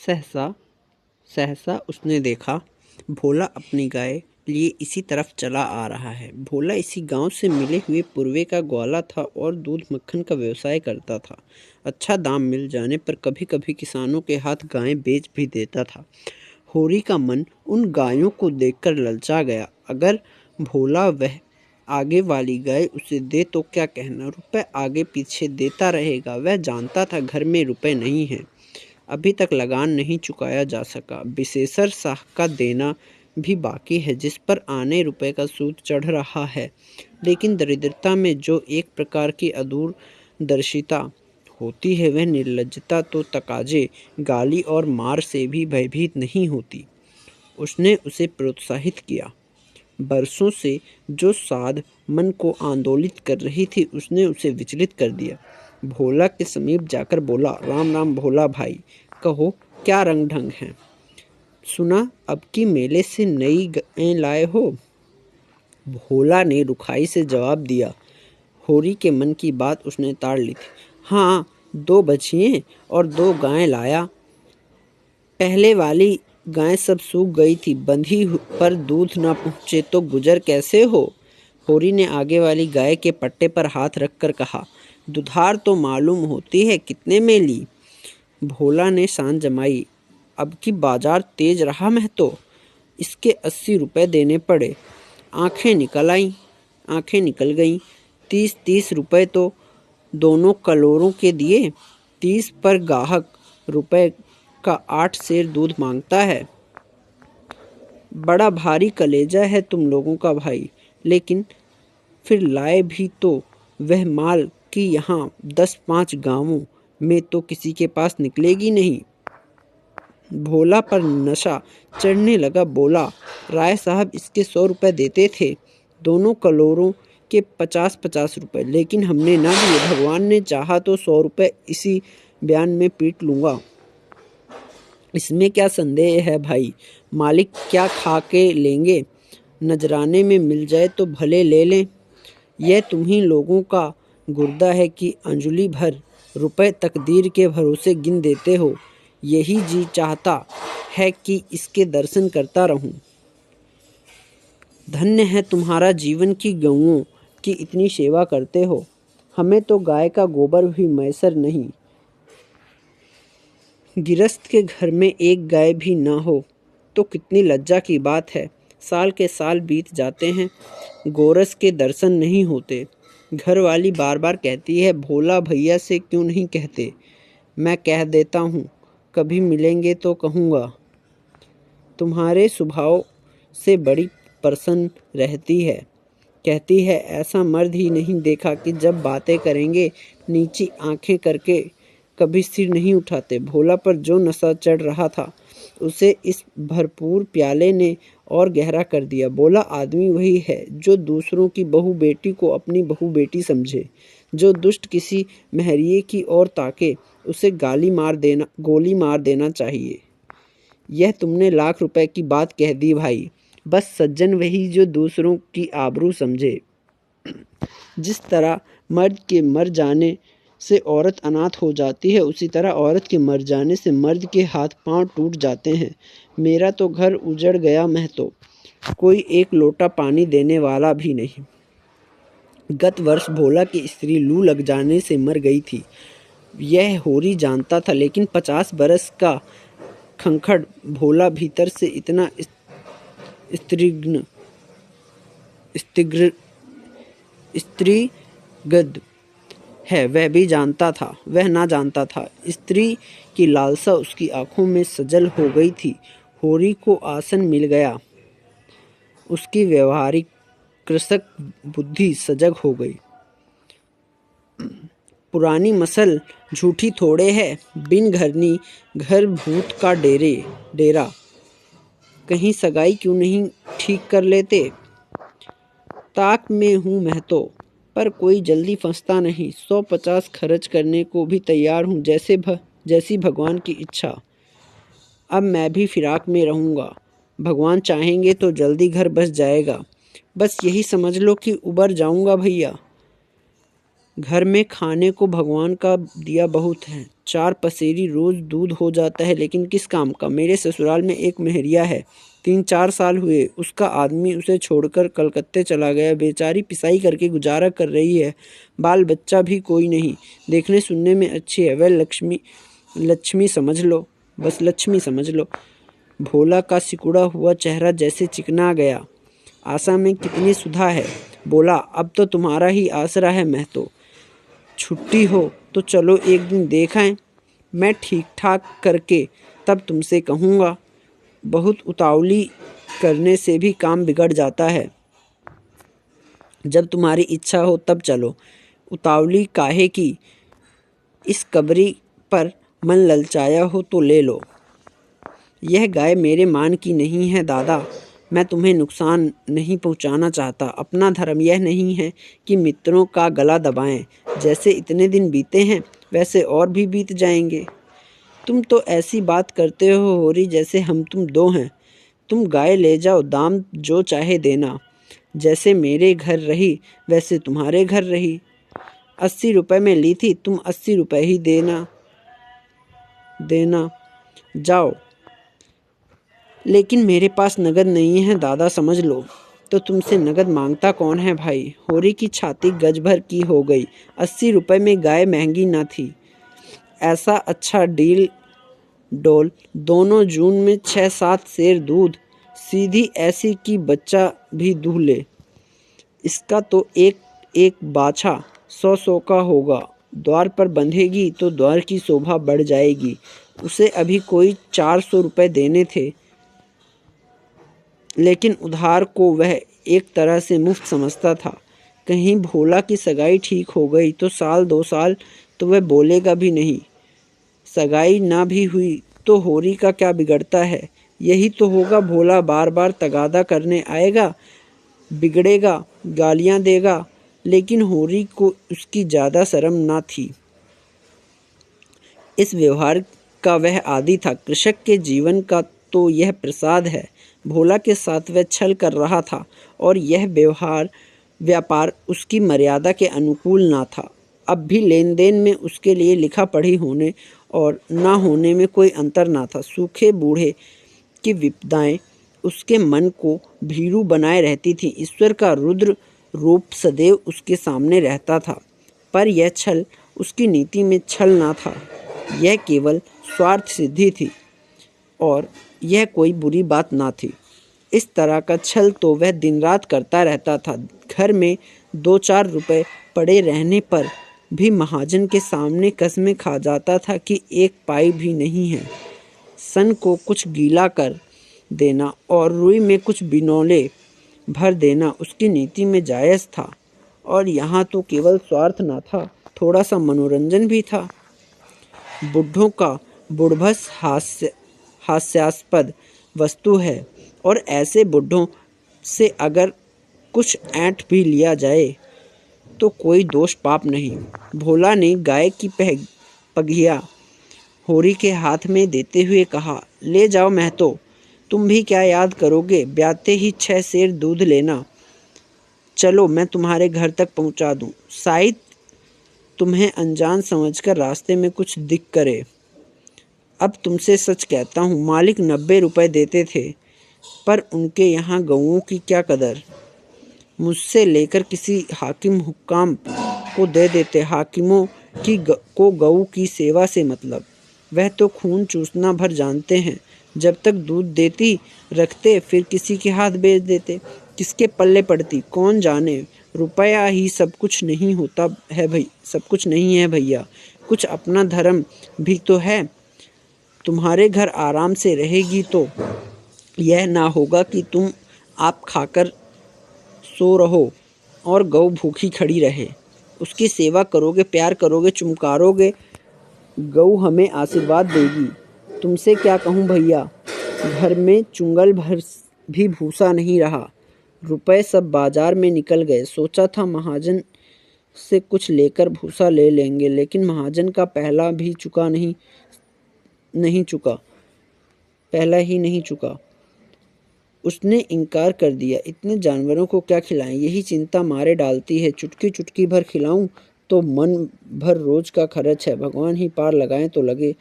सहसा सहसा उसने देखा भोला अपनी गाय लिए इसी तरफ चला आ रहा है। भोला इसी गांव से मिले हुए पूर्वे का ग्वाला था और दूध मक्खन का व्यवसाय करता था। अच्छा दाम मिल जाने पर कभी कभी किसानों के हाथ गायें बेच भी देता था। होरी का मन उन गायों को देखकर ललचा गया। अगर भोला वह आगे वाली गाय उसे दे तो क्या कहना, रुपए आगे पीछे देता रहेगा। वह जानता था घर में रुपए नहीं हैं, अभी तक लगान नहीं चुकाया जा सका, विशेषर साह का देना भी बाकी है जिस पर आने रुपए का सूद चढ़ रहा है। लेकिन दरिद्रता में जो एक प्रकार की अदूरदर्शिता होती है वह निर्लज्जता तो तकाजे, गाली और मार से भी भयभीत नहीं होती। उसने उसे प्रोत्साहित किया। बरसों से जो साध मन को आंदोलित कर रही थी उसने उसे विचलित कर दिया। भोला के समीप जाकर बोला, राम राम भोला भाई, कहो क्या रंग ढंग है। सुना अब की मेले से नई गायें लाए हो। भोला ने रुखाई से जवाब दिया। होरी के मन की बात उसने ताड़ ली थी। हाँ, 2 बछिए और 2 गायें लाया। पहले वाली गाय सब सूख गई थी, बंधी पर दूध न पहुँचे तो गुजर कैसे हो। होरी ने आगे वाली गाय के पट्टे पर हाथ रखकर कहा, दुधार तो मालूम होती है, कितने में ली। भोला ने शान जमाई। अब की बाजार तेज रहा महतो, इसके 80 रुपए देने पड़े। आंखें निकल गईं। 30 रुपए तो दोनों कलोरों के दिए। 30 पर गाहक रुपए का 8 सेर दूध मांगता है। बड़ा भारी कलेजा है तुम लोगों का भाई, लेकिन फिर लाए भी तो वह माल कि यहाँ 10-5 गांवों में तो किसी के पास निकलेगी नहीं। भोला पर नशा चढ़ने लगा। बोला, राय साहब इसके 100 रुपए देते थे, दोनों कलोरों के 50-50 रुपए, लेकिन हमने ना दिए। भगवान ने चाहा तो 100 रुपए इसी बयान में पीट लूँगा, इसमें क्या संदेह है भाई। मालिक क्या खा के लेंगे, नजराने में मिल जाए तो भले ले लें। यह तुम्ही लोगों का गुर्दा है कि अंजुली भर रुपए तकदीर के भरोसे गिन देते हो। यही जी चाहता है कि इसके दर्शन करता रहूं। धन्य है तुम्हारा जीवन की गऊओं की इतनी सेवा करते हो, हमें तो गाय का गोबर भी मैसर नहीं। गिरस्त के घर में एक गाय भी ना हो तो कितनी लज्जा की बात है। साल के साल बीत जाते हैं, गोरस के दर्शन नहीं होते। घर वाली बार बार कहती है, भोला भैया से क्यों नहीं कहते। मैं कह देता हूँ, कभी मिलेंगे तो कहूँगा। तुम्हारे स्वभाव से बड़ी प्रसन्न रहती है। कहती है, ऐसा मर्द ही नहीं देखा कि जब बातें करेंगे नीची आंखें करके कभी सिर नहीं उठाते। भोला पर जो नशा चढ़ रहा था उसे इस भरपूर प्याले ने और गहरा कर दिया। बोला, आदमी वही है जो दूसरों की बहू बेटी को अपनी बहू बेटी समझे। जो दुष्ट किसी महरिये की ओर ताके उसे गोली मार देना चाहिए। यह तुमने लाख रुपए की बात कह दी भाई। बस सज्जन वही जो दूसरों की आबरू समझे। जिस तरह मर्द के मर जाने से औरत अनाथ हो जाती है, उसी तरह औरत के मर जाने से मर्द के हाथ पांव टूट जाते हैं। मेरा तो घर उजड़ गया महतो, कोई एक लोटा पानी देने वाला भी नहीं। गत वर्ष भोला की स्त्री लू लग जाने से मर गई थी, यह होरी जानता था। लेकिन 50 बरस का खंखड़ भोला भीतर से इतना स्त्रीगद है वह भी जानता था, वह ना जानता था। स्त्री की लालसा उसकी आंखों में सजल हो गई थी। होरी को आसन मिल गया, उसकी व्यवहारिक कृषक बुद्धि सजग हो गई। पुरानी मसल झूठी थोड़े है, बिन घरनी घर भूत का डेरा। कहीं सगाई क्यों नहीं ठीक कर लेते। ताक में हूँ महतो, पर कोई जल्दी फंसता नहीं। 150 खर्च करने को भी तैयार हूँ, जैसी भगवान की इच्छा। अब मैं भी फिराक में रहूँगा, भगवान चाहेंगे तो जल्दी घर बस जाएगा। बस यही समझ लो कि उबर जाऊँगा भैया। घर में खाने को भगवान का दिया बहुत है, 4 पसेरी रोज दूध हो जाता है, लेकिन किस काम का? मेरे ससुराल में एक मेहरिया है, 3-4 साल हुए उसका आदमी उसे छोड़कर कलकत्ते चला गया। बेचारी पिसाई करके गुजारा कर रही है। बाल बच्चा भी कोई नहीं। देखने सुनने में अच्छी है। वह लक्ष्मी समझ लो, बस लक्ष्मी समझ लो। भोला का सिकुड़ा हुआ चेहरा जैसे चिकना गया। आशा में कितनी सुधा है। बोला, अब तो तुम्हारा ही आसरा है महतो। छुट्टी हो तो चलो एक दिन देख आएं। मैं ठीक ठाक करके तब तुमसे कहूँगा। बहुत उतावली करने से भी काम बिगड़ जाता है। जब तुम्हारी इच्छा हो तब चलो। उतावली काहे की? इस कबरी पर मन ललचाया हो तो ले लो। यह गाय मेरे मान की नहीं है दादा। मैं तुम्हें नुकसान नहीं पहुंचाना चाहता। अपना धर्म यह नहीं है कि मित्रों का गला दबाएं। जैसे इतने दिन बीते हैं वैसे और भी बीत जाएंगे। तुम तो ऐसी बात करते हो होरी जैसे हम तुम दो हैं। तुम गाय ले जाओ, दाम जो चाहे देना। जैसे मेरे घर रही वैसे तुम्हारे घर रही। 80 रुपए में ली थी, तुम 80 रुपए ही देना। जाओ। लेकिन मेरे पास नगद नहीं है दादा, समझ लो। तो तुमसे नगद मांगता कौन है भाई? होरी की छाती गज भर की हो गई। 80 रुपए में गाय महंगी ना थी। ऐसा अच्छा डील डोल। दोनों जून में 6-7 सेर दूध। सीधी ऐसी कि बच्चा भी दूह ले। इसका तो एक एक बाछा 100-100 का होगा। द्वार पर बंधेगी तो द्वार की शोभा बढ़ जाएगी। उसे अभी कोई 400 रुपए देने थे, लेकिन उधार को वह एक तरह से मुफ्त समझता था। कहीं भोला की सगाई ठीक हो गई तो 1-2 साल तो वह बोलेगा भी नहीं। सगाई ना भी हुई तो होरी का क्या बिगड़ता है? यही तो होगा, भोला बार बार तगादा करने आएगा, बिगड़ेगा, गालियां देगा। लेकिन होरी को उसकी ज़्यादा शर्म ना थी। इस व्यवहार का वह आदी था। कृषक के जीवन का तो यह प्रसाद है। भोला के साथ वह छल कर रहा था और यह व्यापार उसकी मर्यादा के अनुकूल ना था। अब भी लेन देन में उसके लिए लिखा पढ़ी होने और ना होने में कोई अंतर ना था। सूखे बूढ़े की विपदाएं उसके मन को भीरू बनाए रहती थी। ईश्वर का रुद्र रूप सदैव उसके सामने रहता था। पर यह छल उसकी नीति में छल ना था, यह केवल स्वार्थ सिद्धि थी और यह कोई बुरी बात ना थी। इस तरह का छल तो वह दिन रात करता रहता था। घर में 2-4 रुपए पड़े रहने पर भी महाजन के सामने कसमें खा जाता था कि 1 पाई भी नहीं है। सन को कुछ गीला कर देना और रुई में कुछ बिनौले भर देना उसकी नीति में जायज़ था। और यहाँ तो केवल स्वार्थ ना था, थोड़ा सा मनोरंजन भी था। बुढ़ों का बुढ़भस हास्यास्पद वस्तु है और ऐसे बुढ़ों से अगर कुछ ऐंठ भी लिया जाए तो कोई दोष पाप नहीं। भोला ने गाय की पगिया होरी के हाथ में देते हुए कहा, ले जाओ महतो। तुम भी क्या याद करोगे? ब्याते ही 6 सेर दूध लेना। चलो मैं तुम्हारे घर तक पहुंचा दूं। शायद तुम्हें अनजान समझकर रास्ते में कुछ दिख करे। अब तुमसे सच कहता हूँ, मालिक 90 रुपए देते थे, पर उनके यहाँ गऊओं की क्या कदर। मुझसे लेकर किसी हाकिम हुक्काम को दे देते। हाकिमों को गऊ की सेवा से मतलब। वह तो खून चूसना भर जानते हैं। जब तक दूध देती रखते, फिर किसी के हाथ बेच देते। किसके पल्ले पड़ती कौन जाने। रुपया ही सब कुछ नहीं होता है भाई, सब कुछ नहीं है भैया। कुछ अपना धर्म भी तो है। तुम्हारे घर आराम से रहेगी तो यह ना होगा कि तुम आप खाकर सो रहो और गौ भूखी खड़ी रहे। उसकी सेवा करोगे, प्यार करोगे, चुमकारोगे, गौ हमें आशीर्वाद देगी। तुमसे क्या कहूँ भैया, घर में चुंगल भर भी भूसा नहीं रहा। रुपए सब बाजार में निकल गए। सोचा था महाजन से कुछ लेकर भूसा ले लेंगे, लेकिन महाजन का पहला ही नहीं चुका। उसने इनकार कर दिया। इतने जानवरों को क्या खिलाएं, यही चिंता मारे डालती है। चुटकी चुटकी भर खिलाऊं तो मन भर रोज का खर्च है, भगवान ही पार लगाएं तो लगे।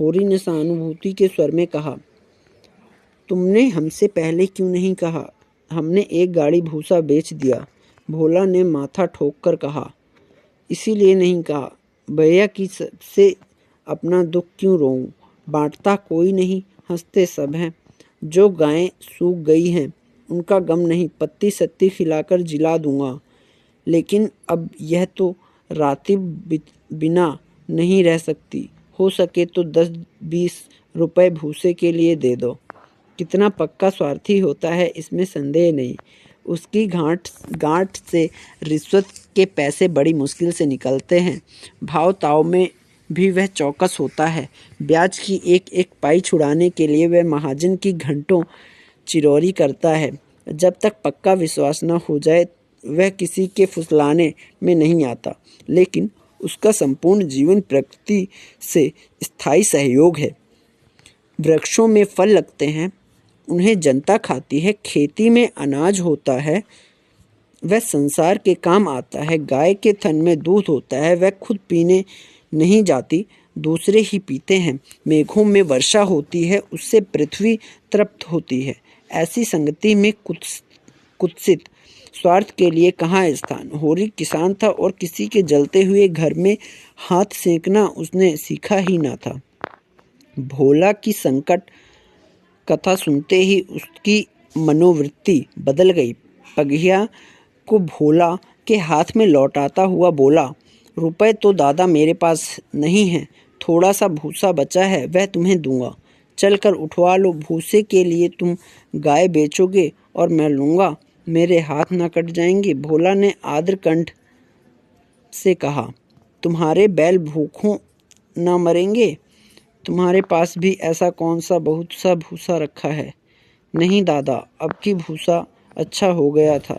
होरी ने सहानुभूति के स्वर में कहा, तुमने हमसे पहले क्यों नहीं कहा? हमने एक गाड़ी भूसा बेच दिया। भोला ने माथा ठोक कर कहा, इसीलिए नहीं कहा। भैया की सबसे अपना दुख क्यों रोऊं? बांटता कोई नहीं, हंसते सब हैं। जो गायें सूख गई हैं उनका गम नहीं, पत्ती सत्ती खिलाकर जिला दूंगा। लेकिन अब यह तो रातिब बिना नहीं रह सकती। हो सके तो 10-20 रुपए भूसे के लिए दे दो। कितना पक्का स्वार्थी होता है इसमें संदेह नहीं। उसकी गांठ से रिश्वत के पैसे बड़ी मुश्किल से निकलते हैं। भाव ताव में भी वह चौकस होता है। ब्याज की एक एक पाई छुड़ाने के लिए वह महाजन की घंटों चिरौरी करता है। जब तक पक्का विश्वास न हो जाए वह किसी के फुसलाने में नहीं आता। लेकिन उसका संपूर्ण जीवन प्रकृति से स्थायी सहयोग है। वृक्षों में फल लगते हैं, उन्हें जनता खाती है। खेती में अनाज होता है, वह संसार के काम आता है। गाय के थन में दूध होता है, वह खुद पीने नहीं जाती, दूसरे ही पीते हैं। मेघों में वर्षा होती है, उससे पृथ्वी तृप्त होती है। ऐसी संगति में कुत्सित स्वार्थ के लिए कहाँ स्थान। होरी किसान था और किसी के जलते हुए घर में हाथ सेंकना उसने सीखा ही ना था। भोला की संकट कथा सुनते ही उसकी मनोवृत्ति बदल गई। पगिया को भोला के हाथ में लौटाता हुआ बोला, रुपए तो दादा मेरे पास नहीं है, थोड़ा सा भूसा बचा है, वह तुम्हें दूंगा। चल कर उठवा लो। भूसे के लिए तुम गाय बेचोगे और मैं लूँगा, मेरे हाथ ना कट जाएंगे। भोला ने आर्द्र कंठ से कहा, तुम्हारे बैल भूखों ना मरेंगे? तुम्हारे पास भी ऐसा कौन सा बहुत सा भूसा रखा है? नहीं दादा, अब की भूसा अच्छा हो गया था।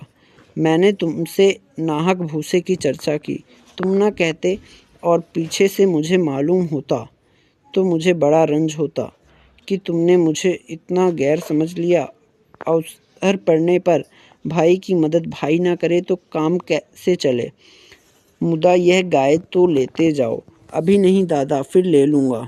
मैंने तुमसे नाहक भूसे की चर्चा की। तुम ना कहते और पीछे से मुझे मालूम होता तो मुझे बड़ा रंज होता कि तुमने मुझे इतना गैर समझ लिया। अवसर पड़ने पर भाई की मदद भाई ना करे तो काम कैसे चले? मुदा यह गाय तो लेते जाओ। अभी नहीं दादा, फिर ले लूँगा।